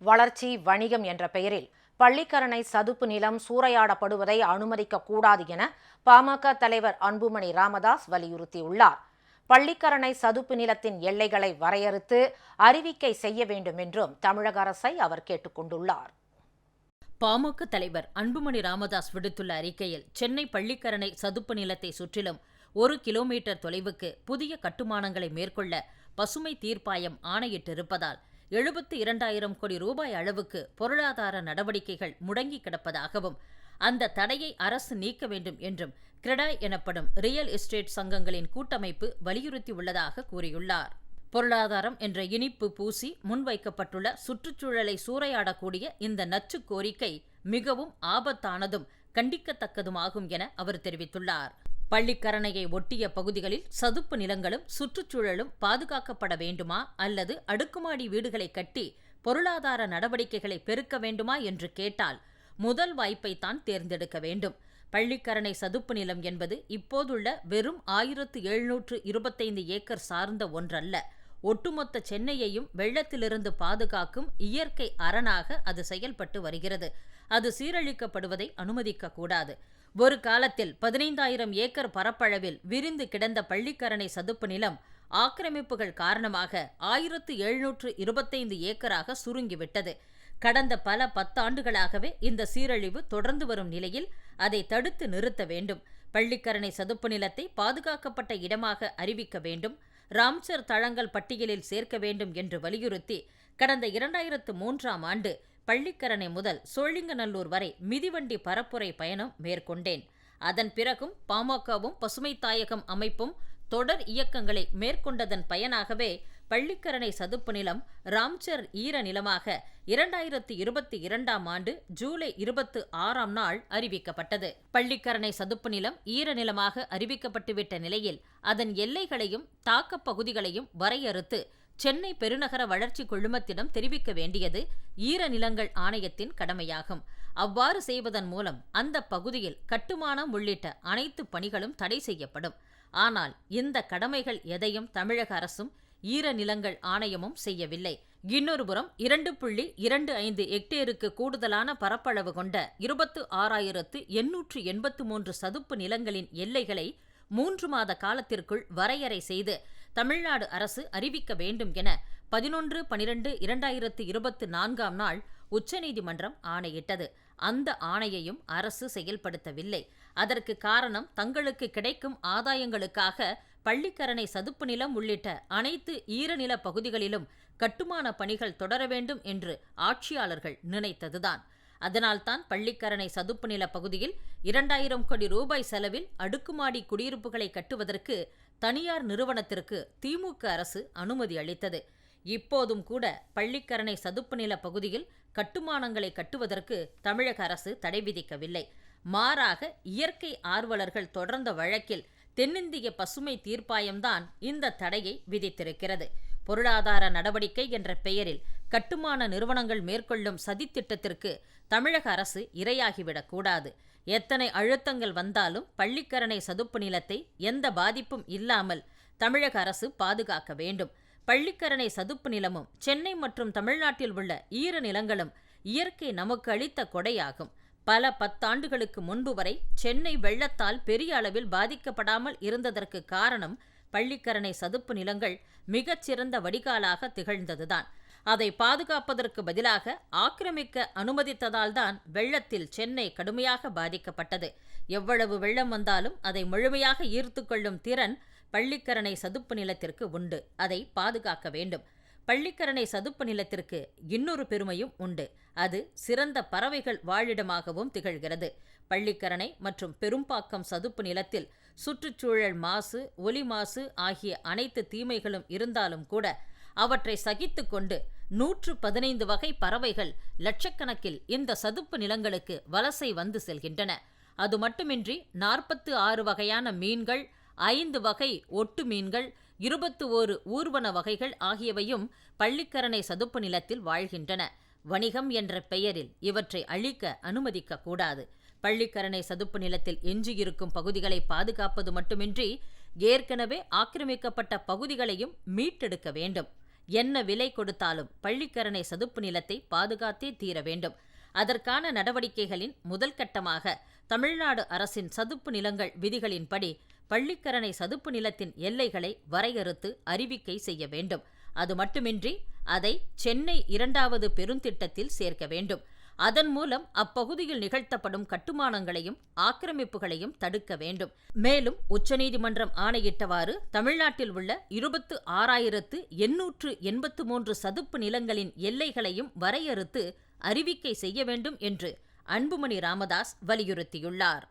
வளர்ச்சி, வணிகம் என்ற பெயரில் பள்ளிக்கரணை சதுப்பு நிலம் சூறையாடப்படுவதை அனுமதிக்க கூடாது என பாமக தலைவர் அன்புமணி ராமதாஸ் வலியுறுத்தியுள்ளார். பள்ளிக்கரணை சதுப்பு நிலத்தின் எல்லைகளை வரையறுத்து அறிவிக்கை செய்ய வேண்டும் என்றும் தமிழக அரசை அவர் கேட்டுக் கொண்டுள்ளார். பாமக தலைவர் அன்புமணி ராமதாஸ் விடுத்துள்ள அறிக்கையில், சென்னை பள்ளிக்கரணை சதுப்பு நிலத்தை சுற்றிலும் 1 கிலோமீட்டர் தொலைவுக்கு புதிய கட்டுமானங்களை மேற்கொள்ள பசுமை தீர்ப்பாயம் ஆணையிட்டிருப்பதால் 72,000 கோடி ரூபாய் அளவுக்கு பொருளாதார நடவடிக்கைகள் முடங்கி கிடப்பதாகவும், அந்த தடையை அரசு நீக்க வேண்டும் என்றும் கிரெடாய் எனப்படும் ரியல் எஸ்டேட் சங்கங்களின் கூட்டமைப்பு வலியுறுத்தியுள்ளதாக கூறியுள்ளார். பொருளாதாரம் என்ற இனிப்பு பூசி முன்வைக்கப்பட்டுள்ள சுற்றுச்சூழலை சூறையாடக்கூடிய இந்த நச்சு கோரிக்கை மிகவும் ஆபத்தானதும் கண்டிக்கத்தக்கதுமாகும் என அவர் தெரிவித்துள்ளார். பள்ளிக்கரணையை ஒட்டிய பகுதிகளில் சதுப்பு நிலங்களும் சுற்றுச்சூழலும் பாதுகாக்கப்பட வேண்டுமா அல்லது அடுக்குமாடி வீடுகளை கட்டி பொருளாதார நடவடிக்கைகளை பெருக்க வேண்டுமா என்று கேட்டால் முதல் வாய்ப்பைத்தான் தேர்ந்தெடுக்க வேண்டும். பள்ளிக்கரணை சதுப்பு நிலம் என்பது இப்போதுள்ள வெறும் 1725 ஏக்கர் சார்ந்த ஒன்றல்ல. ஒட்டுமொத்த சென்னையையும் வெள்ளத்திலிருந்து பாதுகாக்கும் இயற்கை அரணாக அது செயல்பட்டு வருகிறது. அது சீரழிக்கப்படுவதை அனுமதிக்கக்கூடாது. ஒரு காலத்தில் 15,000 ஏக்கர் பரப்பளவில் விரிந்து கிடந்த பள்ளிக்கரணை சதுப்பு நிலம் ஆக்கிரமிப்புகள் காரணமாக 1725 ஏக்கராக சுருங்கிவிட்டது. கடந்த பல 10 ஆண்டுகளாகவே இந்த சீரழிவு தொடர்ந்து வரும் நிலையில் அதை தடுத்து நிறுத்த வேண்டும். பள்ளிக்கரணை சதுப்பு நிலத்தை பாதுகாக்கப்பட்ட இடமாக அறிவிக்க வேண்டும். ராம்சர் தளங்கள் பட்டியலில் சேர்க்க வேண்டும் என்று வலியுறுத்தி கடந்த 2003ஆம் ஆண்டு பள்ளிக்கரணை முதல் சோழிங்கநல்லூர் வரை மிதிவண்டி பரப்புரை பயணம் மேற்கொண்டேன். அதன் பிறகும் பாமகவும் பசுமை தாயகம் அமைப்பும் தொடர் இயக்கங்களை மேற்கொண்டதன் பயனாகவே பள்ளிக்கரணை சதுப்பு நிலம் ராம்சர் ஈர நிலமாக 2022ஆம் ஆண்டு ஜூலை 26ஆம் நாள் அறிவிக்கப்பட்டது. பள்ளிக்கரணை சதுப்பு நிலம் ஈர நிலமாக அறிவிக்கப்பட்டுவிட்ட நிலையில் அதன் எல்லைகளையும் தாக்கப் பகுதிகளையும் வரையறுத்து சென்னை பெருநகர வளர்ச்சி குழுமத்திடம் தெரிவிக்க வேண்டியது ஈரநிலங்கள் ஆணையத்தின் கடமையாகும். அவ்வாறு செய்வதன் மூலம் அந்த பகுதியில் கட்டுமானம் உள்ளிட்ட அனைத்து பணிகளும் தடை செய்யப்படும். ஆனால் இந்த கடமைகள் எதையும் தமிழக அரசும் ஈரநிலங்கள் ஆணையமும் செய்யவில்லை. இன்னொரு புறம் 2.25 ஹெக்டேருக்கு கூடுதலான பரப்பளவு கொண்ட 26,883 சதுப்பு நிலங்களின் எல்லைகளை 3 மாத காலத்திற்குள் வரையறை செய்து தமிழ்நாடு அரசு அறிவிக்க வேண்டும் என 11/12/2024ஆம் நாள் உச்சநீதிமன்றம் ஆணையிட்டது. அந்த ஆணையையும் அரசு செயல்படுத்தவில்லை. அதற்கு காரணம், தங்களுக்கு கிடைக்கும் ஆதாயங்களுக்காக பள்ளிக்கரணை சதுப்பு நிலம் உள்ளிட்ட அனைத்து ஈரநில பகுதிகளிலும் கட்டுமான பணிகள் தொடர வேண்டும் என்று ஆட்சியாளர்கள் நினைத்ததுதான். அதனால்தான் பள்ளிக்கரணை சதுப்பு நில பகுதியில் 2,000 கோடி ரூபாய் செலவில் அடுக்குமாடி குடியிருப்புகளை கட்டுவதற்கு தனியார் நிறுவனத்திற்கு திமுக அரசு அனுமதி அளித்தது. இப்போதும் கூட பள்ளிக்கரணை சதுப்பு நில பகுதியில் கட்டுமானங்களை கட்டுவதற்கு தமிழக அரசு தடை விதிக்கவில்லை. மாறாக இயற்கை ஆர்வலர்கள் தொடர்ந்த வழக்கில் தென்னிந்திய பசுமை தீர்ப்பாயம்தான் இந்த தடையை விதித்திருக்கிறது. பொருளாதார நடவடிக்கை என்ற பெயரில் கட்டுமான நிறுவனங்கள் மேற்கொள்ளும் சதித்திட்டத்திற்கு தமிழக அரசு இரையாகிவிடக்கூடாது. எத்தனை அழுத்தங்கள் வந்தாலும் பள்ளிக்கரணை சதுப்பு நிலத்தை எந்த பாதிப்பும் இல்லாமல் தமிழக அரசு பாதுகாக்க வேண்டும். பள்ளிக்கரணை சதுப்பு நிலமும் சென்னை மற்றும் தமிழ்நாட்டில் உள்ள ஈர நிலங்களும் இயற்கை நமக்கு அளித்த கொடையாகும். பல 10 ஆண்டுகளுக்கு முன்பு வரை சென்னை வெள்ளத்தால் பெரிய அளவில் பாதிக்கப்படாமல் இருந்ததற்கு காரணம் பள்ளிக்கரணை சதுப்பு நிலங்கள் மிகச்சிறந்த வடிகாலாக திகழ்ந்ததுதான். அதை பாதுகாப்பதற்கு பதிலாக ஆக்கிரமிக்க அனுமதித்ததால்தான் வெள்ளத்தில் சென்னை கடுமையாக பாதிக்கப்பட்டது. எவ்வளவு வெள்ளம் வந்தாலும் அதை முழுமையாக ஈர்த்து கொள்ளும் திறன் பள்ளிக்கரணை சதுப்பு நிலத்திற்கு உண்டு. அதை பாதுகாக்க வேண்டும். பள்ளிக்கரணை சதுப்பு நிலத்திற்கு இன்னொரு பெருமையும் உண்டு. அது சிறந்த பறவைகள் வாழிடமாகவும் திகழ்கிறது. பள்ளிக்கரணை மற்றும் பெரும்பாக்கம் சதுப்பு நிலத்தில் சுற்றுச்சூழல் மாசு, ஒலி மாசு ஆகிய அனைத்து தீமைகளும் இருந்தாலும் கூட அவற்றை சகித்து கொண்டு 115 வகை பறவைகள் லட்சக்கணக்கில் இந்த சதுப்பு நிலங்களுக்கு வலசை வந்து செல்கின்றன. அது மட்டுமின்றி 46 வகையான மீன்கள், 5 வகை ஒட்டு மீன்கள், 21 ஊர்வன வகைகள் ஆகியவையும் பள்ளிக்கரணை சதுப்பு நிலத்தில் வாழ்கின்றன. வணிகம் என்ற பெயரில் இவற்றை அழிக்க அனுமதிக்க கூடாது. பள்ளிக்கரணை சதுப்பு நிலத்தில் எஞ்சியிருக்கும் பகுதிகளை பாதுகாப்பது மட்டுமின்றி ஏற்கனவே ஆக்கிரமிக்கப்பட்ட பகுதிகளையும் மீட்டெடுக்க வேண்டும். என்ன விலை கொடுத்தாலும் பள்ளிக்கரணை சதுப்பு நிலத்தை பாதுகாத்தே தீர வேண்டும். அதற்கான நடவடிக்கைகளின் முதல் கட்டமாக தமிழ்நாடு அரசின் சதுப்பு நிலங்கள் விதிகளின்படி பள்ளிக்கரணை சதுப்பு நிலத்தின் எல்லைகளை வரையறுத்து அறிவிக்கை செய்ய வேண்டும். அது மட்டுமின்றி அதை சென்னை 2வது பெருந்திட்டத்தில் சேர்க்க வேண்டும். அதன் மூலம் அப்பகுதியில் நிகழ்த்தப்படும் கட்டுமானங்களையும் ஆக்கிரமிப்புகளையும் தடுக்க வேண்டும். மேலும் உச்சநீதிமன்றம் ஆணையிட்டவாறு தமிழ்நாட்டில் உள்ள 26,883 சதுப்பு நிலங்களின் எல்லைகளையும் வரையறுத்து அறிவிக்கை செய்ய வேண்டும் என்று அன்புமணி ராமதாஸ் வலியுறுத்தியுள்ளார்.